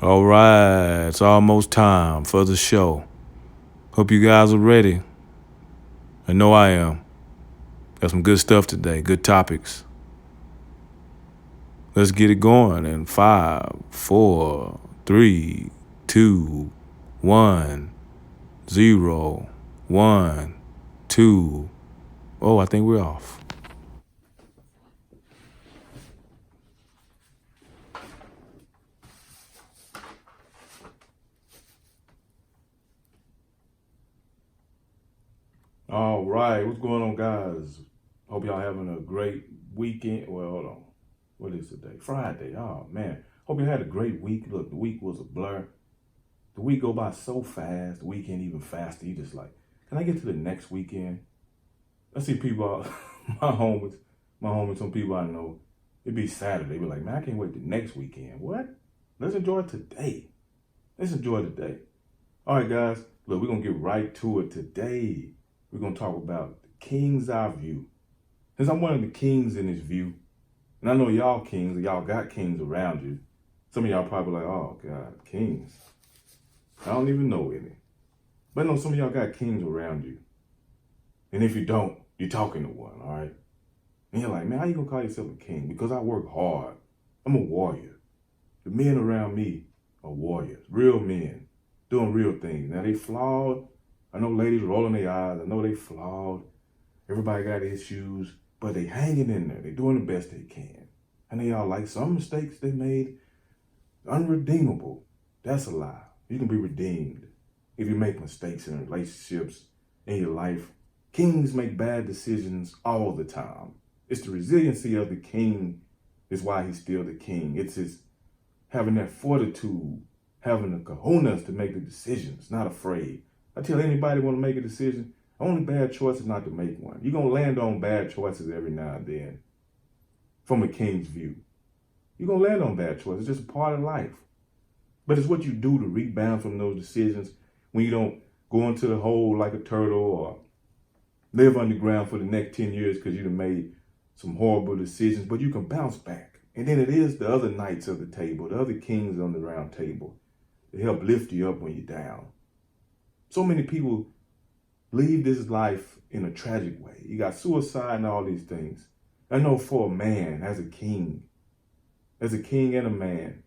All right, it's almost time for the show. Hope you guys are ready. I know I am. Got some good stuff today, good topics. Let's get it going in 5, 4, 3, 2, 1, 0, 1, 2. Oh, I think we're off. All right, what's going on, guys? Hope y'all having a great weekend. Well, hold on. What is today? Friday. Oh, man. Hope you had a great week. Look, the week was a blur. The week go by so fast. The weekend even faster. You just like, can I get to the next weekend? I see people, my homies, some people I know, it'd be Saturday. They be like, man, I can't wait the next weekend. What? Let's enjoy today. Let's enjoy today. All right, guys. Look, we're going to get right to it today. We're going to talk about the king's eye view. Since I'm one of the kings in this view, and I know y'all kings, y'all got kings around you. Some of y'all probably like, oh, God, kings. I don't even know any. But I know some of y'all got kings around you. And if you don't, you're talking to one, all right? And you're like, man, how you going to call yourself a king? Because I work hard. I'm a warrior. The men around me are warriors, real men, doing real things. Now, they flawed. I know ladies rolling their eyes. I know they flawed. Everybody got issues, but they hanging in there. They doing the best they can. And they all like some mistakes they made, unredeemable. That's a lie. You can be redeemed if you make mistakes in relationships, in your life. Kings make bad decisions all the time. It's the resiliency of the king is why he's still the king. It's his having that fortitude, having the kahunas to make the decisions, not afraid. I tell anybody want to make a decision, only bad choice is not to make one. You're going to land on bad choices every now and then from a king's view. You're going to land on bad choices. It's just a part of life. But it's what you do to rebound from those decisions when you don't go into the hole like a turtle or live underground for the next 10 years because you've made some horrible decisions, but you can bounce back. And then it is the other knights of the table, the other kings on the round table to help lift you up when you're down. So many people leave this life in a tragic way. You got suicide and all these things. I know for a man, as a king and a man,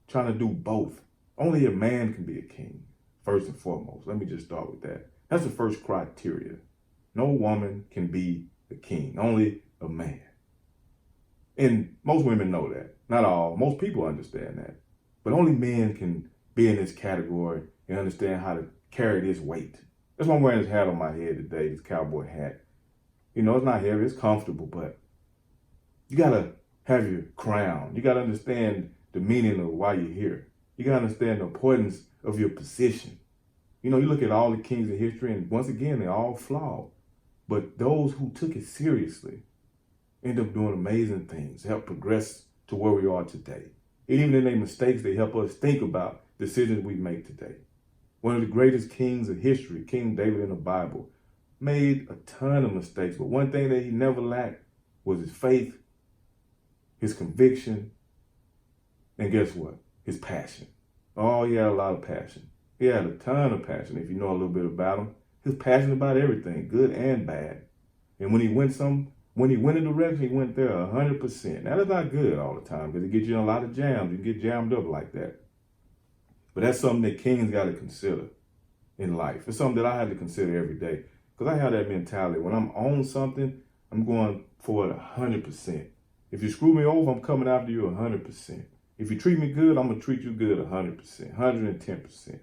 trying to do both, only a man can be a king, first and foremost. Let me just start with that. That's the first criteria. No woman can be a king, only a man. And most women know that. Not all. Most people understand that. But only men can be in this category and understand how to carry this weight. That's why I'm wearing this hat on my head today, this cowboy hat. You know, it's not heavy, it's comfortable, but you got to have your crown. You got to understand the meaning of why you're here. You got to understand the importance of your position. You know, you look at all the kings in history, and once again, they're all flawed. But those who took it seriously end up doing amazing things, help progress to where we are today. And even in their mistakes, they help us think about decisions we make today. One of the greatest kings of history, King David in the Bible, made a ton of mistakes, but one thing that he never lacked was his faith, his conviction, and guess what? His passion. Oh, he had a lot of passion. He had a ton of passion, if you know a little bit about him. He was passionate about everything, good and bad. And when he went in a direction, he went there 100%. Now, that's not good all the time because it gets you in a lot of jams. You get jammed up like that. But that's something that kings got to consider in life. It's something that I have to consider every day because I have that mentality. When I'm on something, I'm going for it 100%. If you screw me over, I'm coming after you 100%. If you treat me good, I'm going to treat you good 100%, 110%.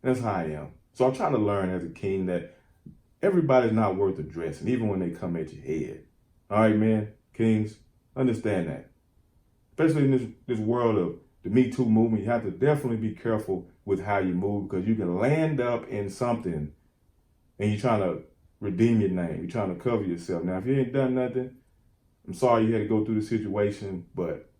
That's how I am. So I'm trying to learn as a king that everybody's not worth addressing, even when they come at your head. All right, man, kings, understand that. Especially in this world of the Me Too movement, you have to definitely be careful with how you move because you can land up in something and you're trying to redeem your name. You're trying to cover yourself. Now, if you ain't done nothing, I'm sorry you had to go through the situation, but,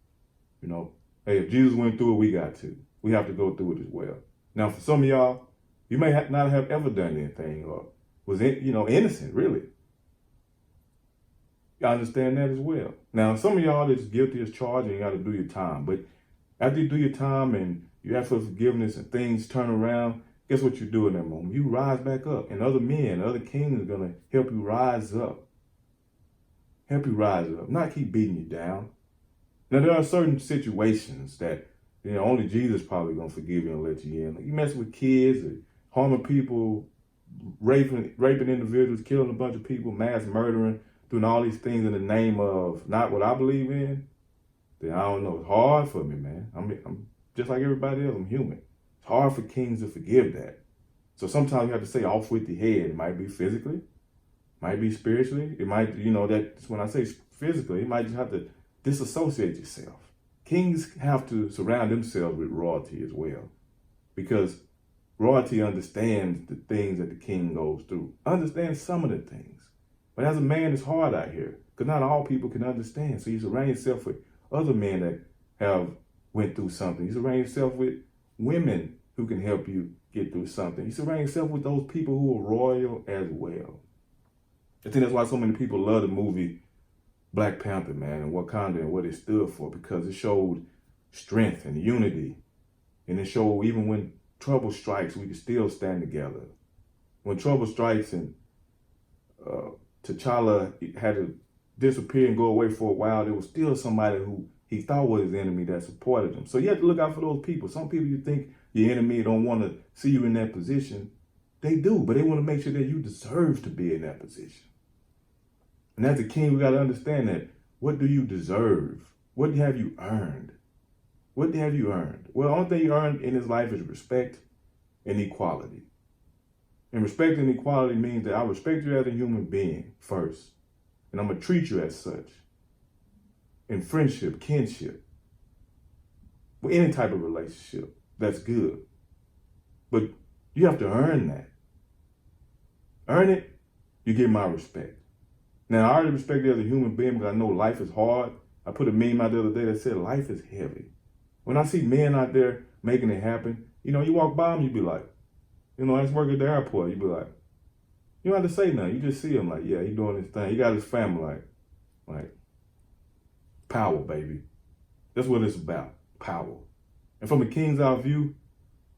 you know, hey, if Jesus went through it, we got to. We have to go through it as well. Now, for some of y'all, you may not have ever done anything or was, innocent, really. I understand that as well. Now, some of y'all that's guilty as charged and you got to do your time. But after you do your time and you ask for forgiveness and things turn around, guess what you do in that moment? You rise back up, and other men, other kings are going to help you rise up. Help you rise up, not keep beating you down. Now, there are certain situations that, only Jesus probably going to forgive you and let you in. Like you mess with kids, or harming people, raping individuals, killing a bunch of people, mass murdering, doing all these things in the name of not what I believe in, then I don't know. It's hard for me, man. I'm just like everybody else. I'm human. It's hard for kings to forgive that. So sometimes you have to say off with the head. It might be physically, might be spiritually. It might, that's when I say physically, you might just have to disassociate yourself. Kings have to surround themselves with royalty as well, because royalty understands the things that the king goes through, understands some of the things. But as a man, it's hard out here because not all people can understand. So you surround yourself with other men that have went through something. You surround yourself with women who can help you get through something. You surround yourself with those people who are royal as well. I think that's why so many people love the movie Black Panther, man, and Wakanda and what it stood for, because it showed strength and unity. And it showed even when trouble strikes, we can still stand together. When trouble strikes and T'Challa had to disappear and go away for a while, there was still somebody who he thought was his enemy that supported him. So you have to look out for those people. Some people you think your enemy don't want to see you in that position. They do, but they want to make sure that you deserve to be in that position. And as a king, we got to understand that. What do you deserve? What have you earned? What have you earned? Well, the only thing you earned in this life is respect and equality. And respect and equality means that I respect you as a human being first, and I'm going to treat you as such. In friendship, kinship, with any type of relationship, that's good. But you have to earn that. Earn it, you get my respect. Now, I already respect you as a human being because I know life is hard. I put a meme out the other day that said life is heavy. When I see men out there making it happen, you walk by them, you be like, I just work at the airport. You be like, you don't have to say nothing. You just see him like, yeah, he doing his thing. He got his family like power, baby. That's what it's about, power. And from a king's eye view,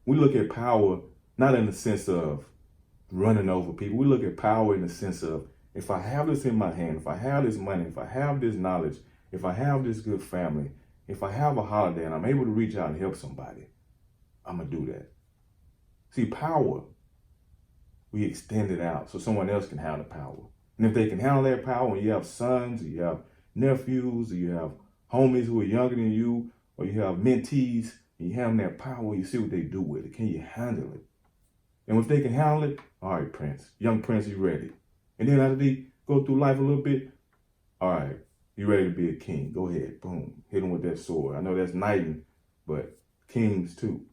we look at power not in the sense of running over people. We look at power in the sense of, if I have this in my hand, if I have this money, if I have this knowledge, if I have this good family, if I have a holiday and I'm able to reach out and help somebody, I'm going to do that. See, power, we extend it out so someone else can have the power. And if they can handle that power, and you have sons, or you have nephews, or you have homies who are younger than you, or you have mentees, and you have them that power, you see what they do with it. Can you handle it? And if they can handle it, all right, Prince, young Prince, you ready? And then after they go through life a little bit, all right, you ready to be a king? Go ahead, boom, hit them with that sword. I know that's knighting, but kings too.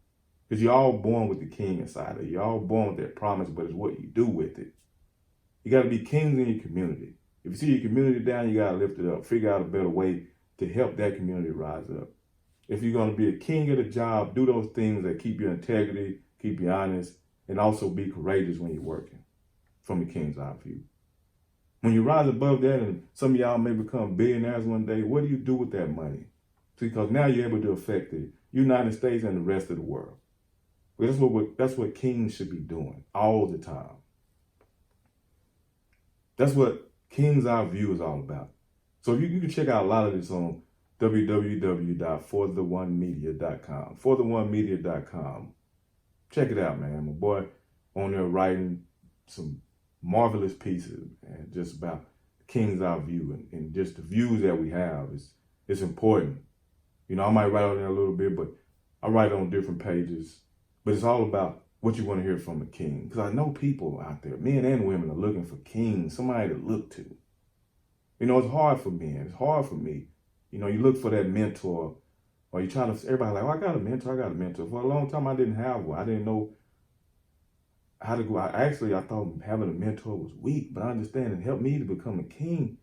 Because you're all born with the king inside of you. You're all born with that promise, but it's what you do with it. You got to be kings in your community. If you see your community down, you got to lift it up. Figure out a better way to help that community rise up. If you're going to be a king at a job, do those things that keep your integrity, keep you honest, and also be courageous when you're working, from the king's eye view. When you rise above that, and some of y'all may become billionaires one day, what do you do with that money? Because now you're able to affect the United States and the rest of the world. That's what kings should be doing all the time. That's what King's Eye View is all about. So you can check out a lot of this on www.fortheonemedia.com. fortheonemedia.com. Check it out, man. My boy on there writing some marvelous pieces, and just about King's Eye View and just the views that we have. It's important. I might write on there a little bit, but I write on different pages. But it's all about what you want to hear from a king. Because I know people out there, men and women, are looking for kings, somebody to look to. It's hard for men. It's hard for me. You look for that mentor, or you try to, everybody like, oh, I got a mentor. For a long time, I didn't have one. I didn't know how to go. I thought having a mentor was weak, but I understand it helped me to become a king.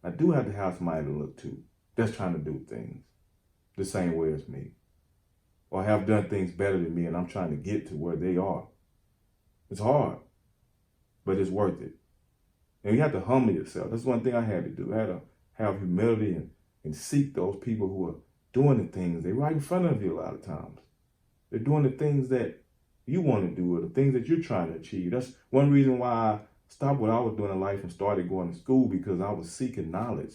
I do have to have somebody to look to that's trying to do things the same way as me, or have done things better than me, and I'm trying to get to where they are. It's hard, but it's worth it. And you have to humble yourself. That's one thing I had to do. I had to have humility and seek those people who are doing the things. They're right in front of you a lot of times. They're doing the things that you want to do or the things that you're trying to achieve. That's one reason why I stopped what I was doing in life and started going to school, because I was seeking knowledge.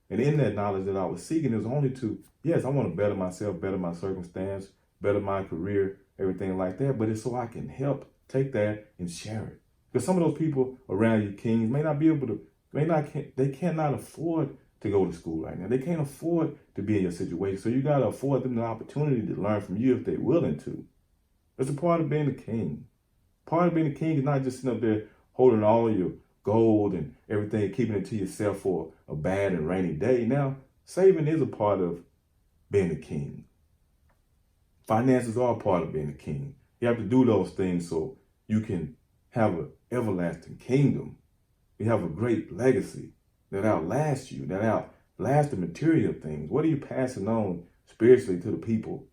And in that knowledge that I was seeking, it was only to, yes, I want to better myself, better my circumstance, better my career, everything like that. But it's so I can help take that and share it. Because some of those people around you, kings, may not be able to, they cannot afford to go to school right now. They can't afford to be in your situation. So you got to afford them the opportunity to learn from you if they're willing to. That's a part of being a king. Part of being a king is not just sitting up there holding all your gold and everything, keeping it to yourself for a bad and rainy day. Now, saving is a part of being a king. Finances are a part of being a king. You have to do those things so you can have an everlasting kingdom. You have a great legacy that outlasts you, that outlasts the material things. What are you passing on spiritually to the people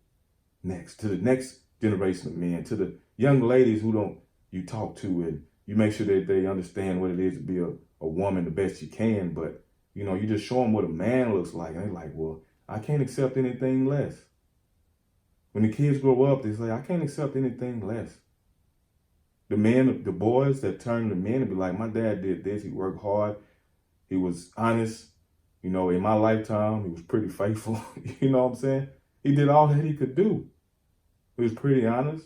next, to the next generation of men, to the young ladies you talk to, and you make sure that they understand what it is to be a woman the best you can, but you just show them what a man looks like, and they're like, well, I can't accept anything less. When the kids grow up, they say, I can't accept anything less. The boys that turn to men and be like, my dad did this, he worked hard, he was honest, in my lifetime, he was pretty faithful, you know what I'm saying? He did all that he could do. He was pretty honest.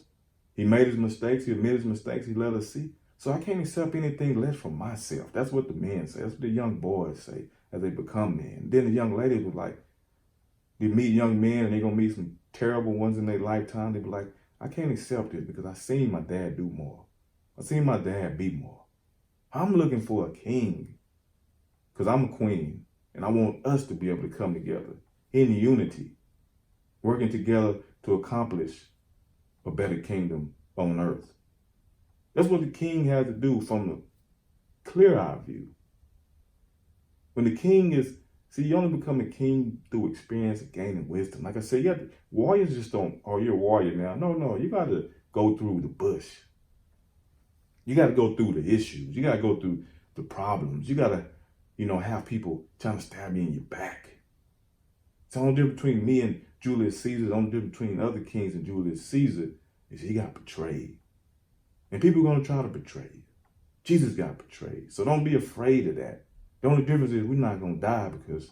He made his mistakes, he admitted his mistakes, he let us see. So I can't accept anything less from myself. That's what the men say. That's what the young boys say as they become men. Then the young ladies were like, they meet young men and they're going to meet some terrible ones in their lifetime. They be like, I can't accept it because I seen my dad do more. I seen my dad be more. I'm looking for a king because I'm a queen, and I want us to be able to come together in unity, working together to accomplish a better kingdom on earth. That's what the king has to do from the clear eye view. When the king you only become a king through experience and gaining wisdom. Like I said, warriors just don't, oh, you're a warrior now. No, you got to go through the bush. You got to go through the issues. You got to go through the problems. You got to, have people trying to stab you in your back. It's the only difference between me and Julius Caesar, the only difference between other kings and Julius Caesar is he got betrayed. And people are going to try to betray you. Jesus got betrayed. So don't be afraid of that. The only difference is we're not going to die because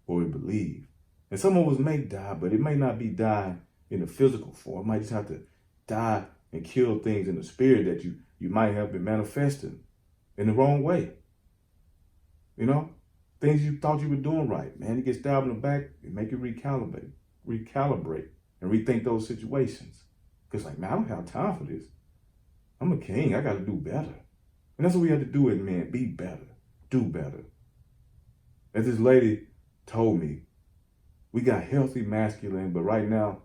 what we believe. And some of us may die, but it may not be dying in the physical form. It might just have to die and kill things in the spirit that you might have been manifesting in the wrong way. Things you thought you were doing right. Man, you get stabbed in the back, it make you recalibrate and rethink those situations. Because I don't have time for this. I'm a king. I got to do better. And that's what we have to do as men. Be better. Do better. As this lady told me, we got healthy masculine, but right now,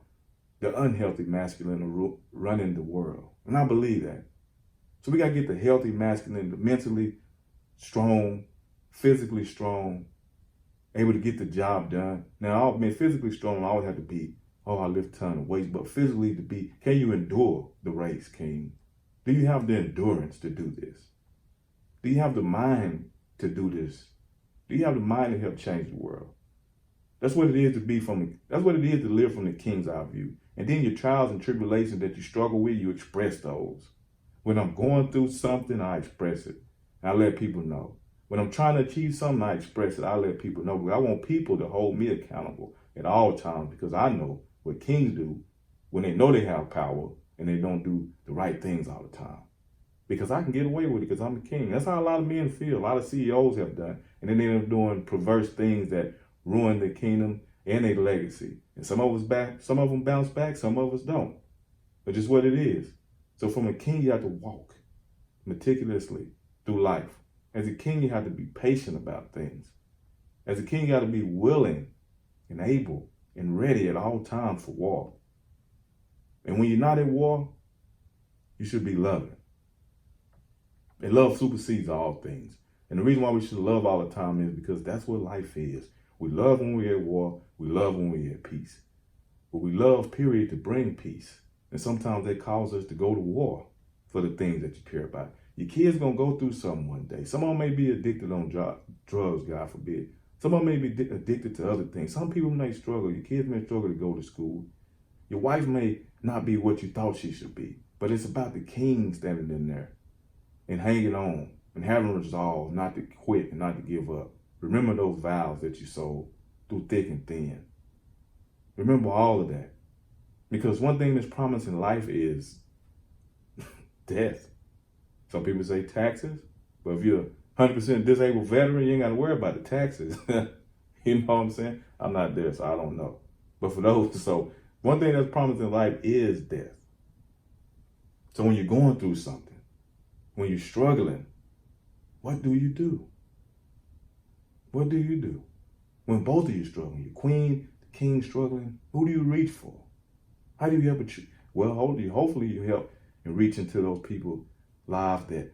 the unhealthy masculine are running the world. And I believe that. So we got to get the healthy masculine, the mentally strong, physically strong, able to get the job done. Now, physically strong, I always have to be, I lift a ton of weights, but physically to be, can you endure the race, king? Do you have the endurance to do this? Do you have the mind to do this? Do you have the mind to help change the world? That's what it is that's what it is to live from the king's eye view. And then your trials and tribulations that you struggle with, you express those. When I'm going through something, I express it. I let people know. When I'm trying to achieve something, I express it. I let people know. But I want people to hold me accountable at all times because I know what kings do when they know they have power and they don't do the right things all the time. Because I can get away with it because I'm a king. That's how a lot of men feel. A lot of CEOs have done. And then they end up doing perverse things that ruin their kingdom and their legacy. And some of them bounce back, some of us don't. But just what it is. So from a king, you have to walk meticulously through life. As a king, you have to be patient about things. As a king, you got to be willing and able and ready at all times for war. And when you're not at war, you should be loving. And love supersedes all things. And the reason why we should love all the time is because that's what life is. We love when we're at war. We love when we're at peace. But we love, period, to bring peace. And sometimes that causes us to go to war for the things that you care about. Your kids going to go through something one day. Some of them may be addicted on drugs, God forbid. Some of them may be addicted to other things. Some people may struggle. Your kids may struggle to go to school. Your wife may not be what you thought she should be. But it's about the king standing in there and hanging on and having resolve not to quit and not to give up. Remember those vows that you sold through thick and thin. Remember all of that. Because one thing that's promised in life is death. Some people say taxes, but if you're a 100% disabled veteran, you ain't got to worry about the taxes. You know what I'm saying? I'm not there, so I don't know. But for those, so one thing that's promised in life is death. So when you're going through something, when you're struggling, what do you do? What do you do? When both of you struggling, your queen, the king struggling, who do you reach for? How do you help? Well, hopefully you help and reach into those people's lives that,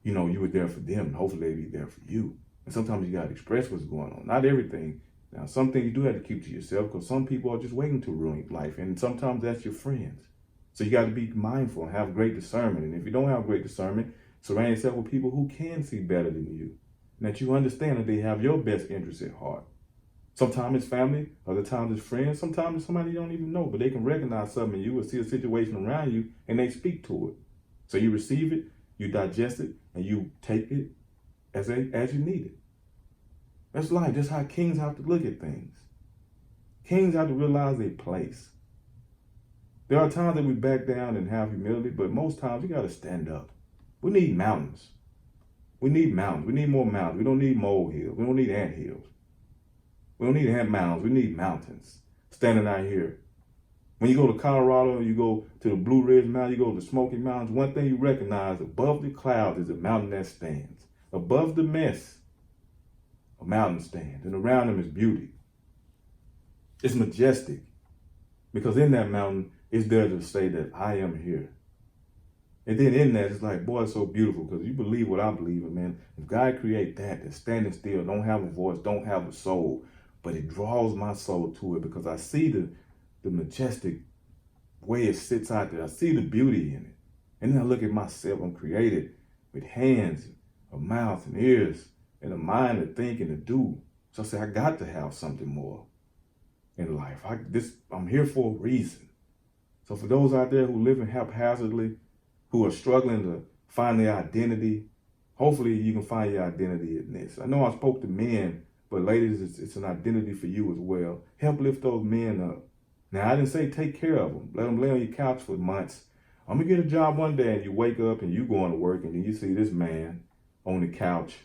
you know, you were there for them. And hopefully they be there for you. And sometimes you got to express what's going on. Not everything. Now, some things you do have to keep to yourself because some people are just waiting to ruin life. And sometimes that's your friends. So you got to be mindful and have great discernment. And if you don't have great discernment, surround yourself with people who can see better than you. And that you understand that they have your best interests at heart. Sometimes it's family, other times it's friends, sometimes it's somebody you don't even know, but they can recognize something in you or see a situation around you and they speak to it. So you receive it, you digest it, and you take it as you need it. That's life. That's how kings have to look at things. Kings have to realize their place. There are times that we back down and have humility, but most times you got to stand up. We need mountains. We need mountains. We need more mountains. We don't need molehills. We don't need anthills. We don't need ant mounds. We need mountains standing out here. When you go to Colorado, you go to the Blue Ridge Mountain, you go to the Smoky Mountains, one thing you recognize above the clouds is a mountain that stands. Above the mist, a mountain stands, and around them is beauty. It's majestic because in that mountain, it's there to say that I am here. And then in that, it's like, boy, it's so beautiful because you believe what I believe in, man. If God create that's standing still, don't have a voice, don't have a soul, but it draws my soul to it because I see the majestic way it sits out there. I see the beauty in it. And then I look at myself. I'm created with hands, a mouth and ears, and a mind to think and to do. So I say, I got to have something more in life. I'm here for a reason. So for those out there who live haphazardly, who are struggling to find their identity, hopefully you can find your identity in this. I know I spoke to men, but ladies, it's an identity for you as well. Help lift those men up. Now, I didn't say take care of them. Let them lay on your couch for months. I'm going to get a job one day and you wake up and you going to work and then you see this man on the couch.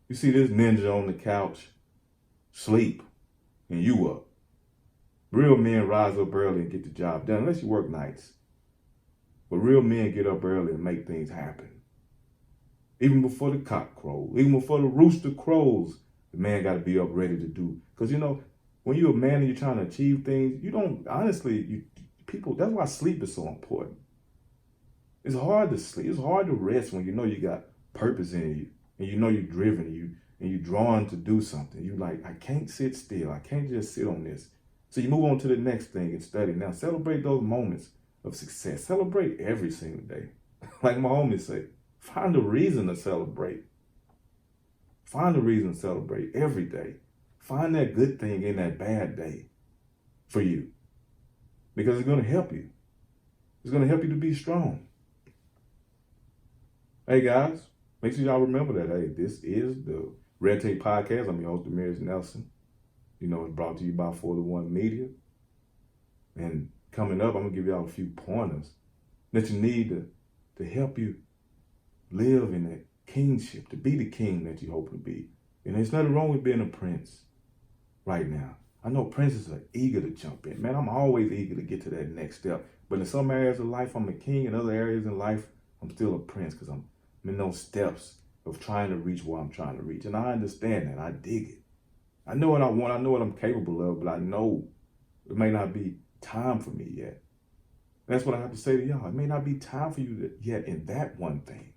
You see this ninja on the couch, sleep, and you up. Real men rise up early and get the job done, unless you work nights. But real men get up early and make things happen. Even before the cock crows, even before the rooster crows, the man got to be up ready to do. Because, you know, when you're a man and you're trying to achieve things, you don't, honestly, people, that's why sleep is so important. It's hard to sleep. It's hard to rest when you know you got purpose in you and you know you're driven and you're drawn to do something. You like, I can't sit still. I can't just sit on this. So you move on to the next thing and study. Now, celebrate those moments of success. Celebrate every single day. Like my homies say, find a reason to celebrate. Find a reason to celebrate every day. Find that good thing in that bad day for you. Because it's going to help you. It's going to help you to be strong. Hey guys, make sure y'all remember that, hey, this is the Red Tape Podcast. I'm your host, Demerious Nelson. You know, it's brought to you by 41 Media. And coming up, I'm going to give y'all a few pointers that you need to help you live in that kingship, to be the king that you hope to be. And there's nothing wrong with being a prince right now. I know princes are eager to jump in. Man, I'm always eager to get to that next step. But in some areas of life, I'm a king. In other areas in life, I'm still a prince because I'm in those steps of trying to reach where I'm trying to reach. And I understand that. I dig it. I know what I want. I know what I'm capable of, but I know it may not be time for me yet. That's what I have to say to y'all. It may not be time for you yet in that one thing.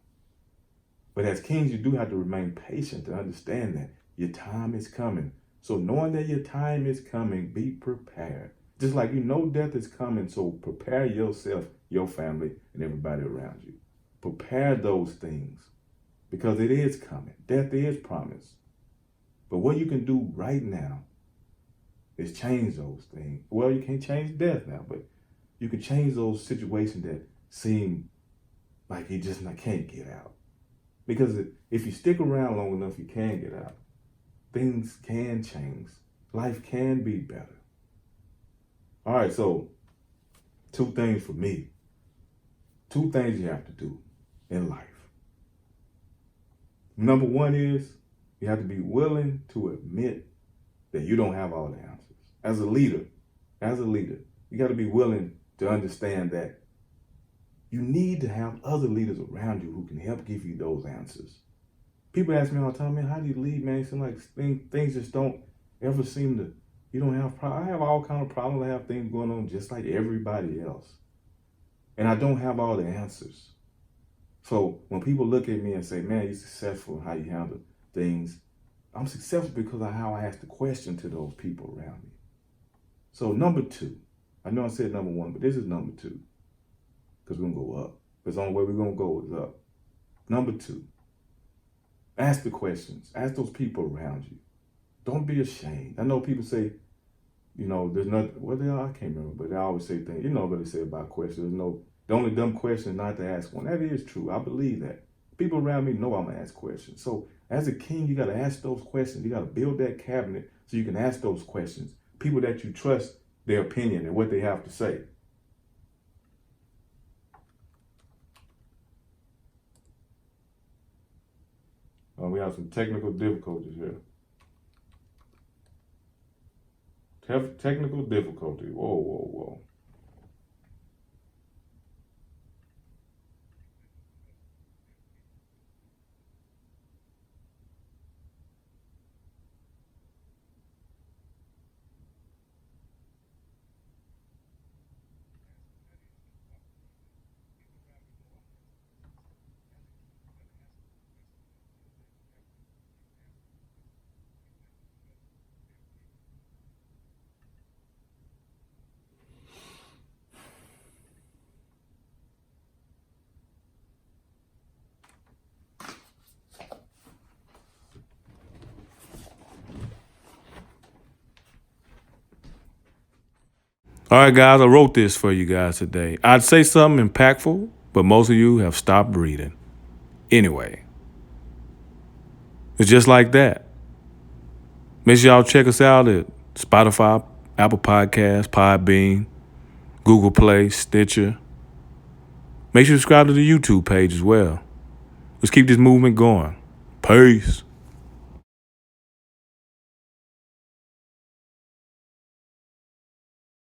But as kings, you do have to remain patient to understand that your time is coming. So knowing that your time is coming, be prepared. Just like you know death is coming, so prepare yourself, your family, and everybody around you. Prepare those things because it is coming. Death is promised. But what you can do right now is change those things. Well, you can't change death now, but You can change those situations that seem like you just can't get out. Because if you stick around long enough, you can get out. Things can change. Life can be better. All right, so 2 things for me. 2 things you have to do in life. Number 1 is you have to be willing to admit that you don't have all the answers. As a leader, you got to be willing to understand that you need to have other leaders around you who can help give you those answers. People ask me all the time, man, how do you lead, man? It seems like things just don't ever seem to, you don't have problems. I have all kind of problems. I have things going on just like everybody else. And I don't have all the answers. So when people look at me and say, man, you're successful in how you handle things, I'm successful because of how I ask the question to those people around me. So number 2, I know I said number 1, but this is number 2, because we're going to go up. Because the only way we're going to go is up. Number 2, ask the questions. Ask those people around you. Don't be ashamed. I know people say, there's nothing, I can't remember, but they always say things, what they say about questions. The only dumb question is not to ask one. That is true. I believe that. People around me know I'm going to ask questions. So as a king, you got to ask those questions. You got to build that cabinet so you can ask those questions. People that you trust their opinion and what they have to say. We have some technical difficulties here. Technical difficulty. Whoa. All right, guys, I wrote this for you guys today. I'd say something impactful, but most of you have stopped reading. Anyway, it's just like that. Make sure y'all check us out at Spotify, Apple Podcasts, Podbean, Google Play, Stitcher. Make sure you subscribe to the YouTube page as well. Let's keep this movement going. Peace.